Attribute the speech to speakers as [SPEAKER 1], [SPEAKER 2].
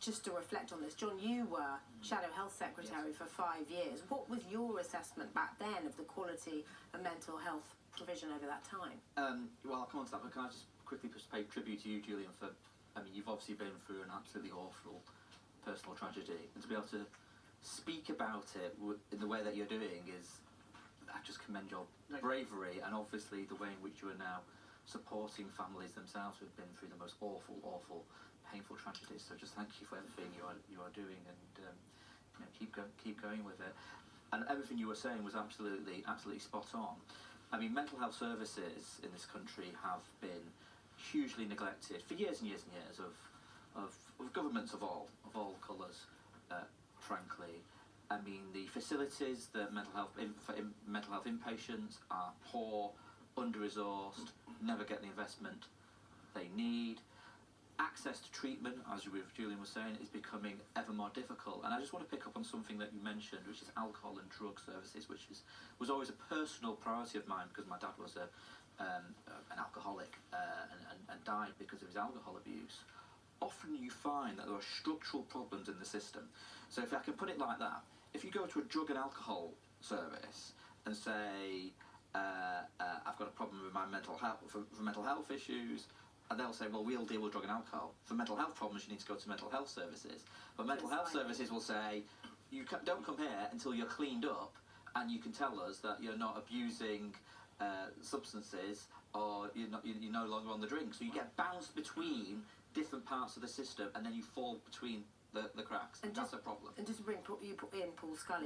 [SPEAKER 1] just to reflect on this, John, you were Shadow Health Secretary for 5 years. What was your assessment back then of the quality of mental health provision over that time?
[SPEAKER 2] Well, I'll come on to that, but can I just quickly pay tribute to you, Julian, for, I mean, you've obviously been through an absolutely awful personal tragedy, and to be able to speak about it in the way that you're doing is, I just commend your bravery, and obviously the way in which you are now supporting families themselves who've been through the most awful, painful tragedies. So just thank you for everything you are doing, and keep going with it. And everything you were saying was absolutely spot on. I mean, mental health services in this country have been hugely neglected for years and years and years of governments of all colours. Frankly, I mean, the facilities that mental health inpatients are poor, under-resourced, never get the investment they need. Access to treatment, as Julian was saying, is becoming ever more difficult. And I just want to pick up on something that you mentioned, which is alcohol and drug services, which was always a personal priority of mine, because my dad was an alcoholic and died because of his alcohol abuse. Often you find that there are structural problems in the system. So if I can put it like that, if you go to a drug and alcohol service and say, I've got a problem with my mental health, for mental health issues, and they'll say, well, we'll deal with drug and alcohol. For mental health problems, you need to go to mental health services. But mental health services will say, don't come here until you're cleaned up and you can tell us that you're not abusing substances, or you're no longer on the drink. So you get bounced between different parts of the system, and then you fall between the cracks. And that's a problem.
[SPEAKER 1] And just to bring you in Paul Scully.